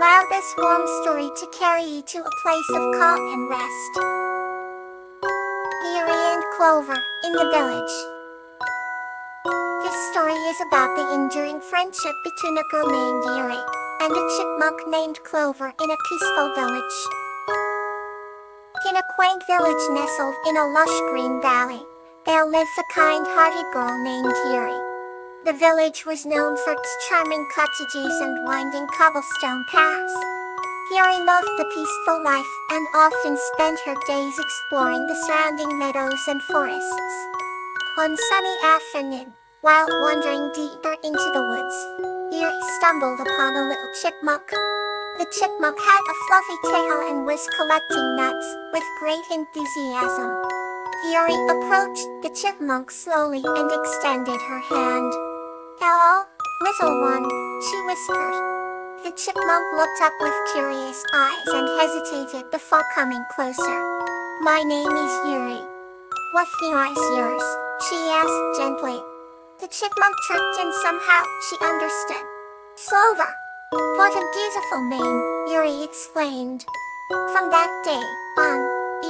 Allow this warm story to carry you to a place of calm and rest. Yuri and Clover in the village. This story is about the enduring friendship between a girl named Yuri and a chipmunk named Clover in a peaceful village. In a quaint village nestled in a lush green valley, there lives a kind-hearted girl named Yuri. The village was known for its charming cottages and winding cobblestone paths. Yuri loved the peaceful life and often spent her days exploring the surrounding meadows and forests. One sunny afternoon, while wandering deeper into the woods, Yuri stumbled upon a little chipmunk. The chipmunk had a fluffy tail and was collecting nuts with great enthusiasm. Yuri approached the chipmunk slowly and extended her hand. "Hello, little one," she whispered. The chipmunk looked up with curious eyes and hesitated before coming closer. "My name is Yuri. What name is yours?" she asked gently. The chipmunk chirped and somehow she understood. "Clover." "What a beautiful name," Yuri exclaimed. From that day on,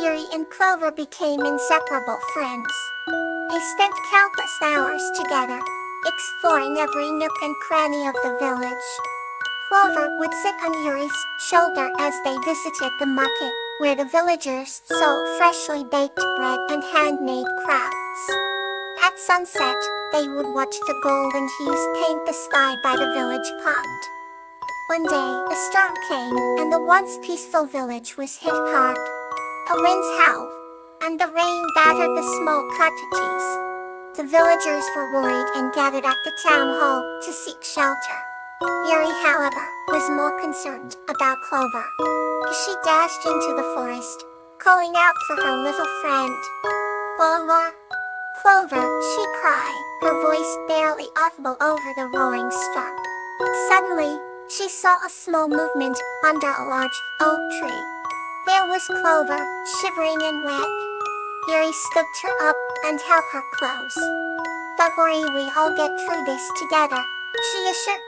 Yuri and Clover became inseparable friends. They spent countless hours together, exploring every nook and cranny of the village. Clover would sit on Yuri's shoulder as they visited the market, where the villagers sold freshly baked bread and handmade crafts. At sunset, they would watch the golden hues paint the sky by the village pond. One day, a storm came, and the once peaceful village was hit hard. The winds howled, and the rain battered the small cottages. The villagers were worried and gathered at the town hall to seek shelter. Yuri, however, was more concerned about Clover. She dashed into the forest, calling out for her little friend. "Clover! Clover!" she cried, her voice barely audible over the roaring storm. Suddenly, she saw a small movement under a large oak tree. There was Clover, shivering and wet. Yuri scooped her up and held her close. "Don't worry, we all get through this together," she assured.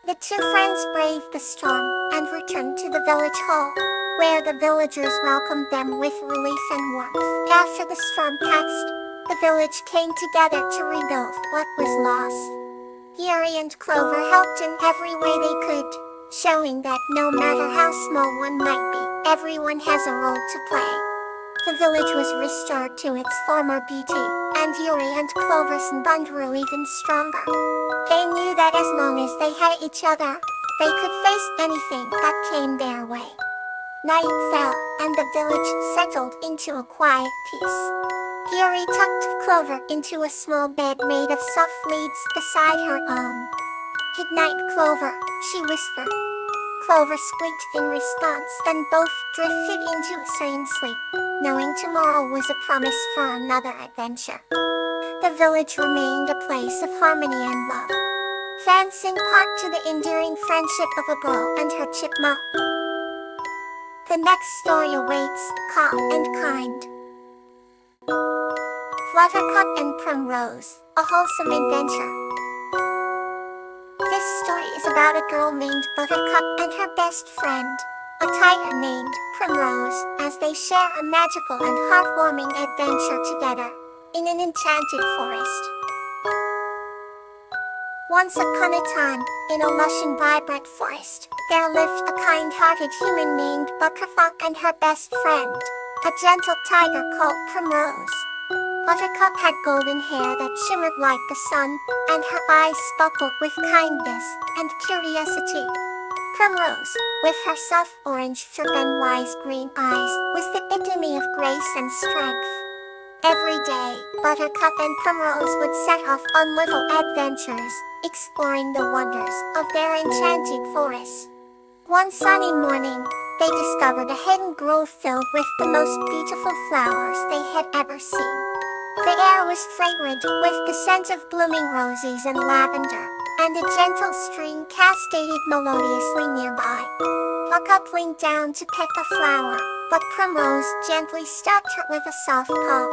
The two friends braved the storm and returned to the village hall, where the villagers welcomed them with relief and warmth. After the storm passed, the village came together to rebuild what was lost. Yuri and Clover helped in every way they could, showing that no matter how small one might be, everyone has a role to play. The village was restored to its former beauty, and Yuri and Clover's bond grew even stronger. They knew that as long as they had each other, they could face anything that came their way. Night fell, and the village settled into a quiet peace. Yuri tucked Clover into a small bed made of soft leaves beside her own. "Good night, Clover," she whispered. Clover squeaked in response, then both drifted into a serene sleep, knowing tomorrow was a promise for another adventure. The village remained a place of harmony and love, thanks in part to the enduring friendship of a girl and her chipmunk. The next story awaits, calm and kind. Buttercup and Primrose, a wholesome adventure. This story is about a girl named Buttercup and her best friend, a tiger named Primrose, as they share a magical and heartwarming adventure together in an enchanted forest. Once upon a time, in a lush and vibrant forest, there lived a kind-hearted human named Buttercup and her best friend, a gentle tiger called Primrose. Buttercup had golden hair that shimmered like the sun, and her eyes sparkled with kindness and curiosity. Primrose, with her soft orange fur and wise green eyes, was the epitome of grace and strength. Every day, Buttercup and Primrose would set off on little adventures, exploring the wonders of their enchanted forest. One sunny morning, they discovered a hidden grove filled with the most beautiful flowers they had ever seen. The air was fragrant with the scent of blooming roses and lavender, and a gentle stream cascaded melodiously nearby. Buttercup leaned down to pick a flower, but Primrose gently stopped her with a soft paw.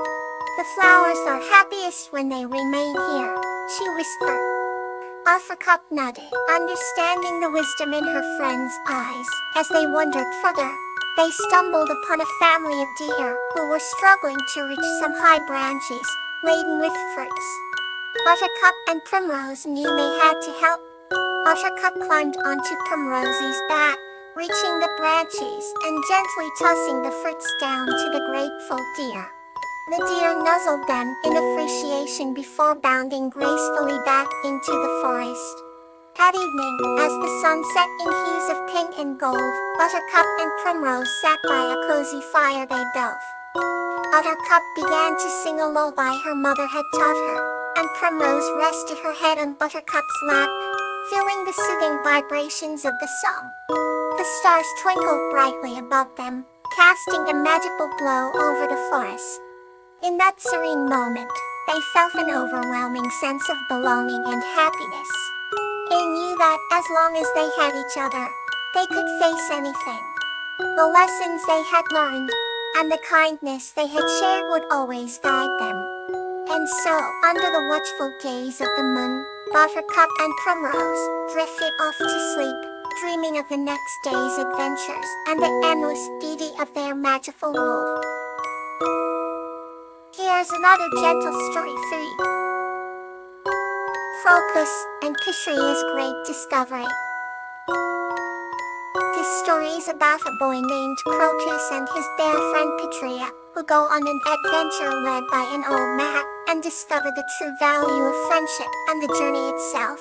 "The flowers are happiest when they remain here," she whispered. Buttercup nodded, understanding the wisdom in her friend's eyes. As they wandered further, they stumbled upon a family of deer who were struggling to reach some high branches laden with fruits. Buttercup and Primrose knew they had to help. Buttercup climbed onto Primrose's back, reaching the branches and gently tossing the fruits down to the grateful deer. The deer nuzzled them in appreciation before bounding gracefully back into the forest. That evening, as the sun set in hues of pink and gold, Buttercup and Primrose sat by a cozy fire they built. Buttercup began to sing a lullaby her mother had taught her, and Primrose rested her head on Buttercup's lap, feeling the soothing vibrations of the song. The stars twinkled brightly above them, casting a magical glow over the forest. In that serene moment, they felt an overwhelming sense of belonging and happiness. They knew that as long as they had each other, they could face anything. The lessons they had learned, and the kindness they had shared would always guide them. And so, under the watchful gaze of the moon, Buttercup and Primrose drifted off to sleep, dreaming of the next day's adventures and the endless beauty of their magical world. Here's another gentle story for you. Crocus and Patria's Great Discovery. This story is about a boy named Crocus and his bear friend Patria, who go on an adventure led by an old map and discover the true value of friendship and the journey itself.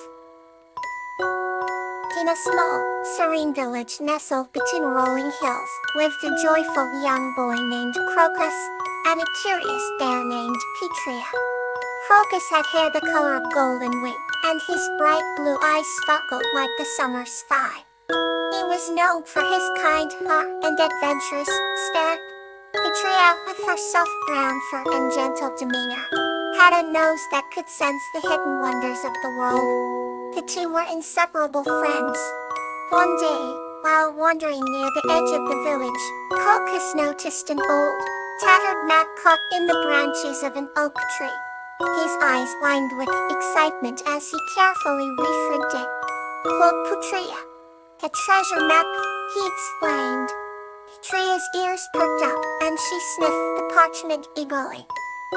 In a small, serene village nestled between rolling hills lived a joyful young boy named Crocus and a curious bear named Patria. Crocus had hair the color of golden wheat, and his bright blue eyes sparkled like the summer sky. He was known for his kind heart and adventurous spirit. Patria, with her soft brown fur and gentle demeanor, had a nose that could sense the hidden wonders of the world. The two were inseparable friends. One day, while wandering near the edge of the village, Crocus noticed an old, tattered map caught in the branches of an oak tree. His eyes widened with excitement as he carefully retrieved it. "Look, Patria, a treasure map," he explained. Patria's ears perked up, and she sniffed the parchment eagerly.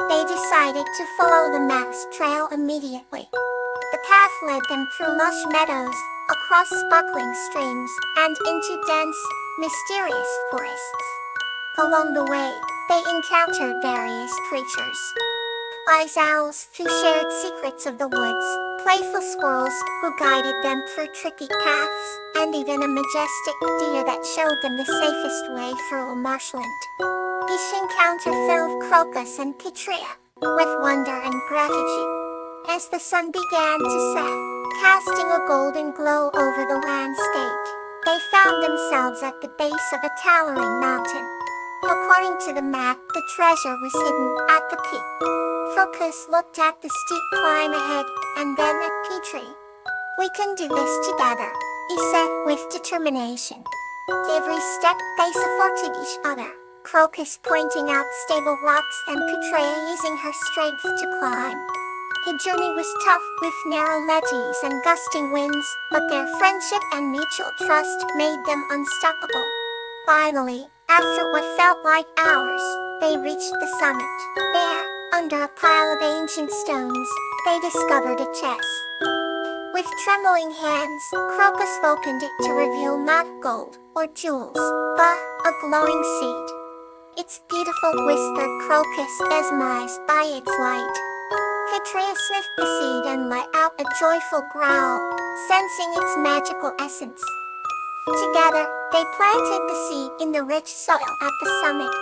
They decided to follow the map's trail immediately. The path led them through lush meadows, across sparkling streams, and into dense, mysterious forests. Along the way, they encountered various creatures. Wise owls who shared secrets of the woods, playful squirrels who guided them through tricky paths, and even a majestic deer that showed them the safest way through a marshland. Each encounter filled Crocus and Patria with wonder and gratitude. As the sun began to set, casting a golden glow over the landscape, they found themselves at the base of a towering mountain. According to the map, the treasure was hidden at the peak. Crocus looked at the steep climb ahead, and then at Patria. "We can do this together," he said with determination. Every step they supported each other, Crocus pointing out stable rocks and Patria using her strength to climb. The journey was tough with narrow ledges and gusting winds, but their friendship and mutual trust made them unstoppable. Finally, after what felt like hours, they reached the summit. There, under a pile of ancient stones, they discovered a chest. With trembling hands, Crocus opened it to reveal not gold or jewels, but a glowing seed. "It's beautiful," whispered Crocus, mesmerized by its light. Patria sniffed the seed and let out a joyful growl, sensing its magical essence. Together, they planted the seed in the rich soil at the summit.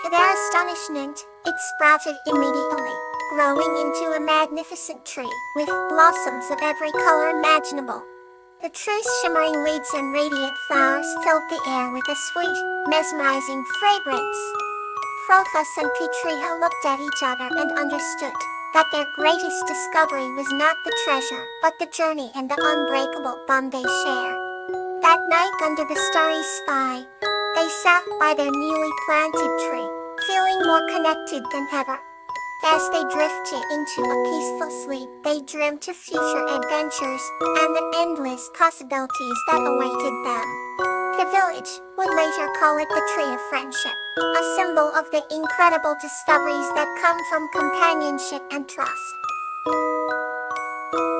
To their astonishment, it sprouted immediately, growing into a magnificent tree with blossoms of every color imaginable. The tree's shimmering leaves and radiant flowers filled the air with a sweet, mesmerizing fragrance. Crocus and Patria looked at each other and understood that their greatest discovery was not the treasure, but the journey and the unbreakable bond they shared. That night under the starry sky, they sat by their newly planted tree, feeling more connected than ever. As they drifted into a peaceful sleep, they dreamt of future adventures and the endless possibilities that awaited them. The village would later call it the Tree of Friendship, a symbol of the incredible discoveries that come from companionship and trust.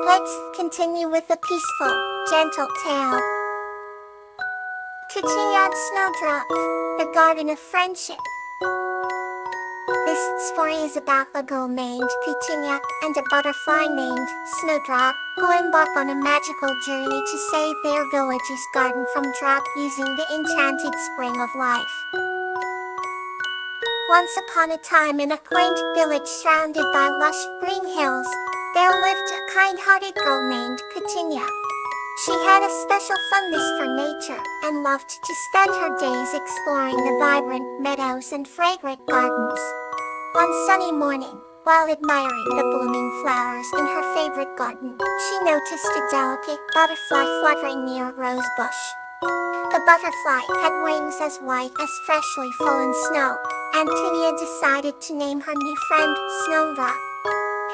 Let's continue with a peaceful, gentle tale. Petunia and Snowdrop, the Garden of Friendship. This story is about a girl named Petunia and a butterfly named Snowdrop who embark on a magical journey to save their village's garden from drought using the enchanted spring of life. Once upon a time in a quaint village surrounded by lush green hills, there lived a kind-hearted girl named Petunia. She had a special fondness for nature and loved to spend her days exploring the vibrant meadows and fragrant gardens. One sunny morning, while admiring the blooming flowers in her favorite garden, she noticed a delicate butterfly fluttering near a rose bush. The butterfly had wings as white as freshly fallen snow, and Petunia decided to name her new friend Snowdrop.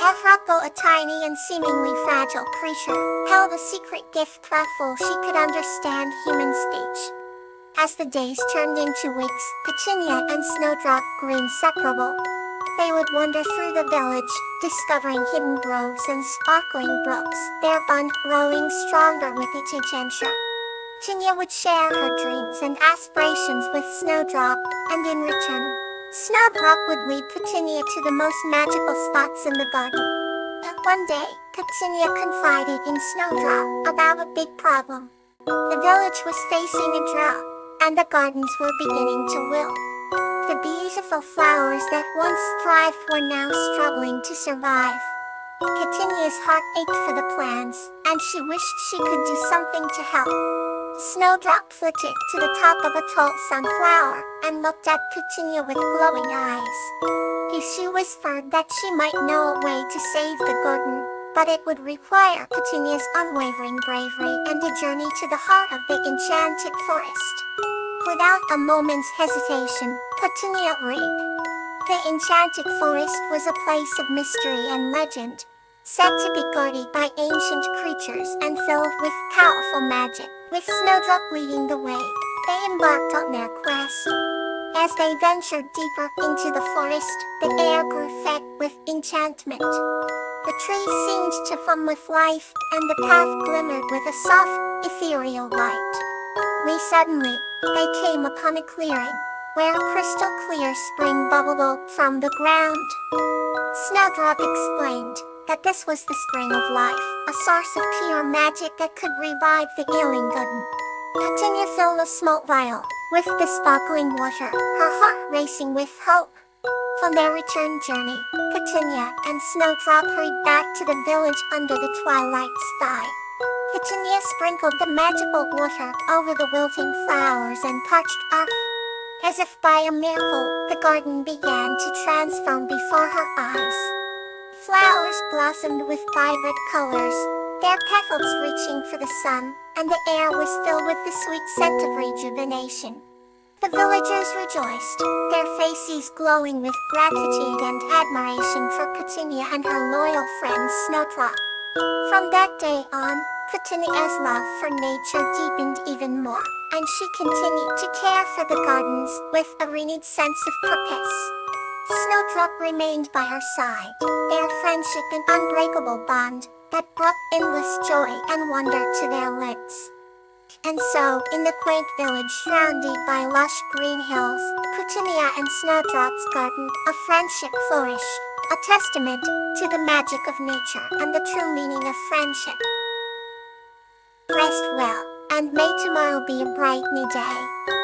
Afraco, a tiny and seemingly fragile creature, held a secret gift thoughtful she could understand human speech. As the days turned into weeks, Petunia and Snowdrop grew inseparable. They would wander through the village, discovering hidden groves and sparkling brooks, their bond growing stronger with each adventure. Petunia would share her dreams and aspirations with Snowdrop, and in return, Snowdrop would lead Petunia to the most magical spots in the garden. One day, Petunia confided in Snowdrop about a big problem. The village was facing a drought, and the gardens were beginning to wilt. The beautiful flowers that once thrived were now struggling to survive. Petunia's heart ached for the plants, and she wished she could do something to help. Snowdrop flitted to the top of a tall sunflower and looked at Petunia with glowing eyes. She whispered that she might know a way to save the garden, but it would require Petunia's unwavering bravery and a journey to the heart of the enchanted forest. Without a moment's hesitation, Petunia agreed. The enchanted forest was a place of mystery and legend, said to be guarded by ancient creatures and filled with powerful magic. With Snowdrop leading the way, they embarked on their quest. As they ventured deeper into the forest, the air grew thick with enchantment. The trees seemed to hum with life, and the path glimmered with a soft, ethereal light. Suddenly, they came upon a clearing, where a crystal clear spring bubbled up from the ground. Snowdrop explained that this was the spring of life, a source of pure magic that could revive the ailing garden. Petunia filled a small vial with the sparkling water, her heart racing with hope. On their return journey, Petunia and Snowdrop hurried back to the village under the twilight sky. Petunia sprinkled the magical water over the wilting flowers and parched earth. As if by a miracle, the garden began to transform before her eyes. Flowers blossomed with vibrant colors, their petals reaching for the sun, and the air was filled with the sweet scent of rejuvenation. The villagers rejoiced, their faces glowing with gratitude and admiration for Petunia and her loyal friend Snowdrop. From that day on, Petunia's love for nature deepened even more, and she continued to care for the gardens with a renewed sense of purpose. Snowdrop remained by her side, their friendship an unbreakable bond that brought endless joy and wonder to their lives. And so, in the quaint village surrounded by lush green hills, Petunia and Snowdrop's garden of friendship flourished, a testament to the magic of nature and the true meaning of friendship. Rest well, and may tomorrow be a bright new day.